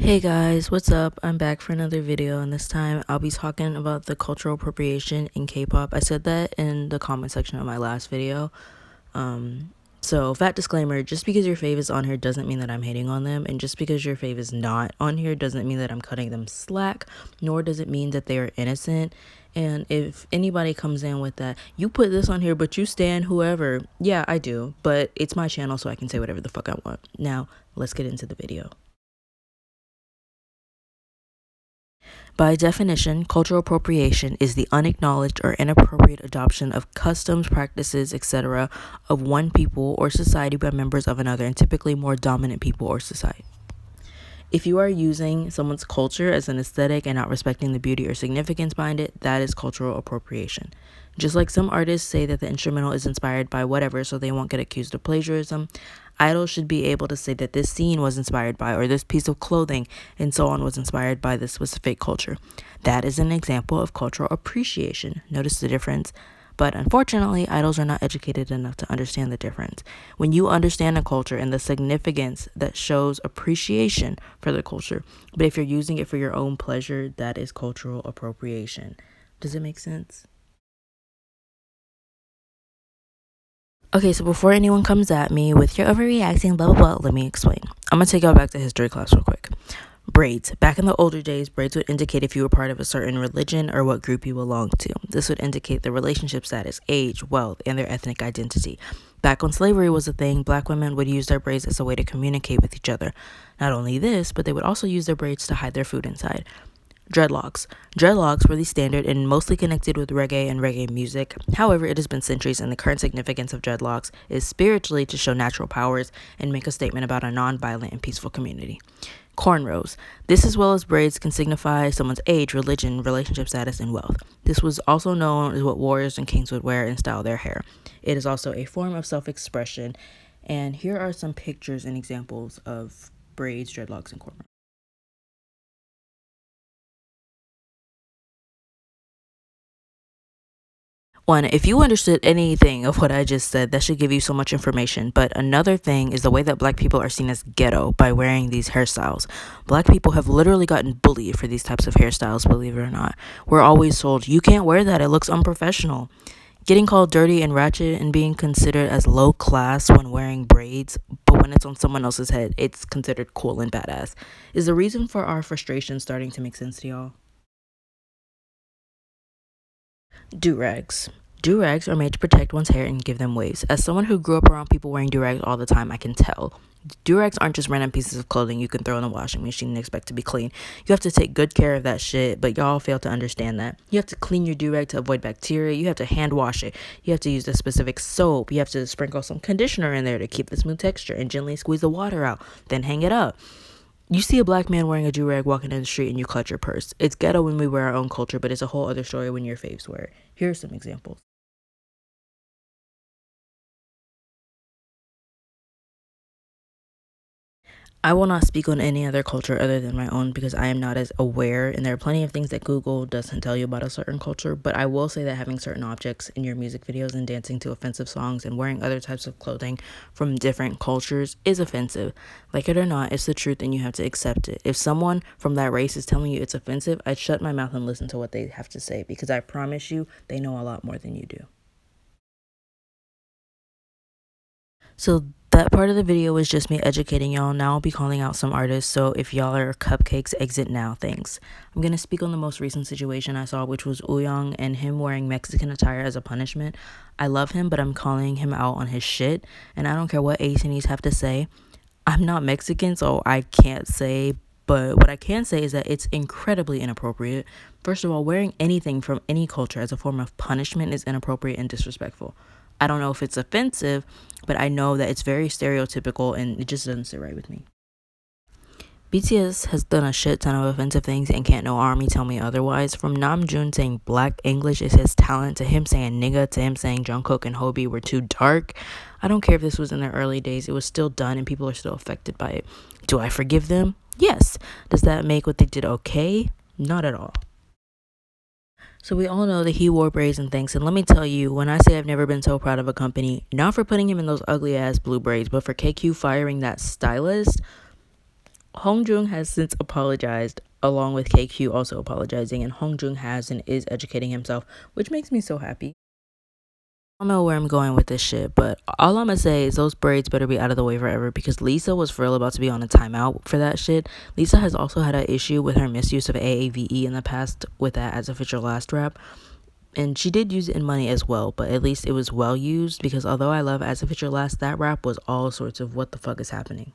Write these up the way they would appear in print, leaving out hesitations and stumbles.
Hey guys, what's up? I'm back for another video, and this time I'll be talking about the cultural appropriation in K-pop. I said that in the comment section of my last video. So fat disclaimer, just because your fave is on here doesn't mean that I'm hating on them, and just because your fave is not on here doesn't mean that I'm cutting them slack, nor does it mean that they are innocent. And if anybody comes in with that, you put this on here but you stan whoever, yeah, I do, but it's my channel so I can say whatever the fuck I want. Now let's get into the video. By definition, cultural appropriation is the unacknowledged or inappropriate adoption of customs, practices, etc. of one people or society by members of another, and typically more dominant people or society. If you are using someone's culture as an aesthetic and not respecting the beauty or significance behind it, that is cultural appropriation. Just like some artists say that the instrumental is inspired by whatever so they won't get accused of plagiarism, idols should be able to say that this scene was inspired by, or this piece of clothing and so on was inspired by this specific culture. That is an example of cultural appreciation. Notice the difference? But unfortunately, idols are not educated enough to understand the difference. When you understand a culture and the significance, that shows appreciation for the culture. But if you're using it for your own pleasure, that is cultural appropriation. Does it make sense? Okay, so before anyone comes at me with you're overreacting, blah, blah, blah, let me explain. I'm going to take y'all back to history class real quick. Braids. Back in the older days, braids would indicate if you were part of a certain religion or what group you belonged to. This would indicate the relationship status, age, wealth, and their ethnic identity. Back when slavery was a thing, black women would use their braids as a way to communicate with each other. Not only this, but they would also use their braids to hide their food inside. Dreadlocks. Dreadlocks were the standard and mostly connected with reggae and reggae music. However, it has been centuries, and the current significance of dreadlocks is spiritually to show natural powers and make a statement about a non-violent and peaceful community. Cornrows. This, as well as braids, can signify someone's age, religion, relationship status, and wealth. This was also known as what warriors and kings would wear and style their hair. It is also a form of self-expression, and here are some pictures and examples of braids, dreadlocks, and cornrows. One, if you understood anything of what I just said, that should give you so much information. But another thing is the way that black people are seen as ghetto by wearing these hairstyles. Black people have literally gotten bullied for these types of hairstyles, believe it or not. We're always told, you can't wear that, it looks unprofessional. Getting called dirty and ratchet and being considered as low class when wearing braids, but when it's on someone else's head, it's considered cool and badass. Is the reason for our frustration starting to make sense to y'all? Do-rags. Do-rags are made to protect one's hair and give them waves. As someone who grew up around people wearing do-rags all the time, I can tell. Do-rags aren't just random pieces of clothing you can throw in the washing machine and expect to be clean. You have to take good care of that shit, but y'all fail to understand that. You have to clean your do-rag to avoid bacteria. You have to hand wash it. You have to use a specific soap. You have to sprinkle some conditioner in there to keep the smooth texture and gently squeeze the water out. Then hang it up. You see a black man wearing a do-rag walking in the street and you clutch your purse. It's ghetto when we wear our own culture, but it's a whole other story when your faves wear it. Here are some examples. I will not speak on any other culture other than my own because I am not as aware, and there are plenty of things that Google doesn't tell you about a certain culture, but I will say that having certain objects in your music videos and dancing to offensive songs and wearing other types of clothing from different cultures is offensive. Like it or not, it's the truth and you have to accept it. If someone from that race is telling you it's offensive, I'd shut my mouth and listen to what they have to say because I promise you they know a lot more than you do. So that part of the video was just me educating y'all. Now I'll be calling out some artists. So if y'all are cupcakes, exit now. Thanks. I'm going to speak on the most recent situation I saw, which was Uyong and him wearing Mexican attire as a punishment. I love him, but I'm calling him out on his shit. And I don't care what Asians have to say. I'm not Mexican, so I can't say. But what I can say is that it's incredibly inappropriate. First of all, wearing anything from any culture as a form of punishment is inappropriate and disrespectful. I don't know if it's offensive, but I know that it's very stereotypical and it just doesn't sit right with me. BTS has done a shit ton of offensive things and can't no army tell me otherwise. From Namjoon saying black English is his talent, to him saying nigga, to him saying Jungkook and Hobi were too dark. I don't care if this was in their early days, it was still done and people are still affected by it. Do I forgive them? Yes. Does that make what they did okay? Not at all. So we all know that he wore braids and things, and let me tell you, when I say I've never been so proud of a company, not for putting him in those ugly ass blue braids, but for KQ firing that stylist, Hongjoong has since apologized, along with KQ also apologizing, and Hongjoong has and is educating himself, which makes me so happy. I don't know where I'm going with this shit, but all I'm gonna say is those braids better be out of the way forever, because Lisa was for real about to be on a timeout for that shit. Lisa has also had an issue with her misuse of AAVE in the past with that As If It's Your Last rap. And she did use it in Money as well, but at least it was well used, because although I love As If It's Your Last, that rap was all sorts of what the fuck is happening.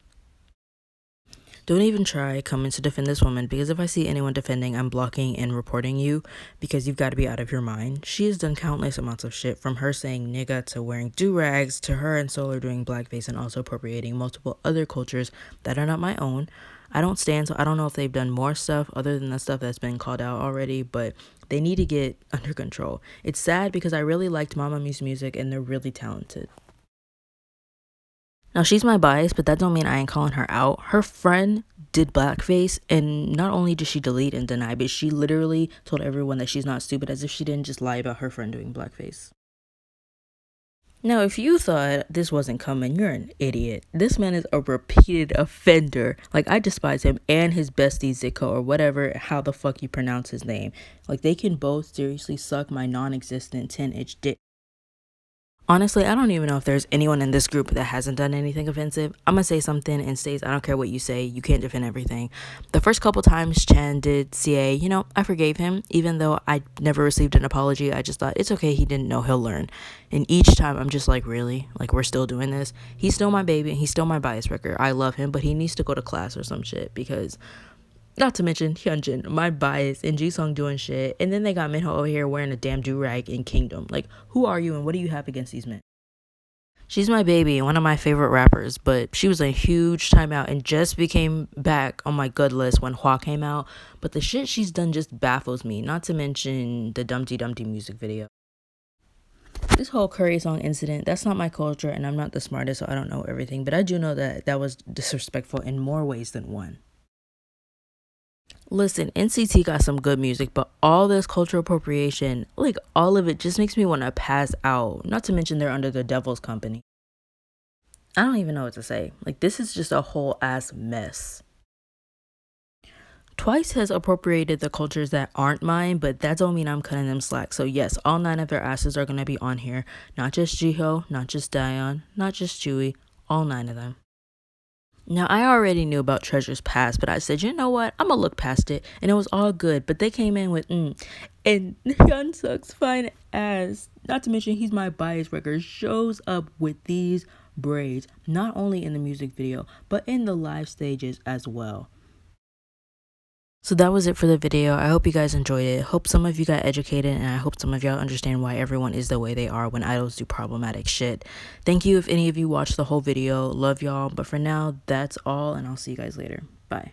Don't even try coming to defend this woman, because if I see anyone defending, I'm blocking and reporting you, because you've got to be out of your mind. She has done countless amounts of shit, from her saying nigga to wearing do-rags to her and Solar doing blackface and also appropriating multiple other cultures that are not my own. I don't stand, so I don't know if they've done more stuff other than the stuff that's been called out already, but they need to get under control. It's sad because I really liked Mama Mu's music and they're really talented. Now, she's my bias, but that don't mean I ain't calling her out. Her friend did blackface, and not only did she delete and deny, but she literally told everyone that she's not stupid, as if she didn't just lie about her friend doing blackface. Now, if you thought this wasn't coming, you're an idiot. This man is a repeated offender. Like, I despise him and his bestie Zico, or whatever, how the fuck you pronounce his name. Like, they can both seriously suck my non-existent 10-inch dick. Honestly, I don't even know if there's anyone in this group that hasn't done anything offensive. I'm gonna say something and states, I don't care what you say, you can't defend everything. The first couple times Chan did CA, I forgave him, even though I never received an apology. I just thought, it's okay, he didn't know, he'll learn. And each time I'm just like, really? Like, we're still doing this? He's still my baby and he's still my bias wrecker. I love him, but he needs to go to class or some shit, because not to mention Hyunjin, my bias, and Jisung doing shit, and then they got Minho over here wearing a damn do-rag in Kingdom. Like, who are you and what do you have against these men? She's my baby and one of my favorite rappers, but she was a huge timeout and just became back on my good list when Hwa came out. But the shit she's done just baffles me, not to mention the Dumpty Dumpty music video. This whole curry song incident, that's not my culture, and I'm not the smartest, so I don't know everything, but I do know that that was disrespectful in more ways than one. Listen, NCT got some good music, but all this cultural appropriation, like all of it, just makes me want to pass out. Not to mention they're under the devil's company. I don't even know what to say. Like, this is just a whole ass mess. Twice has appropriated the cultures that aren't mine, but that don't mean I'm cutting them slack. So yes, all 9 of their asses are going to be on here. Not just Jiho, not just Daeon, not just Chewy, all 9 of them. Now, I already knew about Treasure's past, but I said, you know what? I'm going to look past it. And it was all good. But they came in with, and Hyunsuk's fine ass, not to mention he's my bias wrecker, shows up with these braids, not only in the music video, but in the live stages as well. So that was it for the video. I hope you guys enjoyed it. Hope some of you got educated, and I hope some of y'all understand why everyone is the way they are when idols do problematic shit. Thank you if any of you watched the whole video. Love y'all. But for now, that's all, and I'll see you guys later. Bye.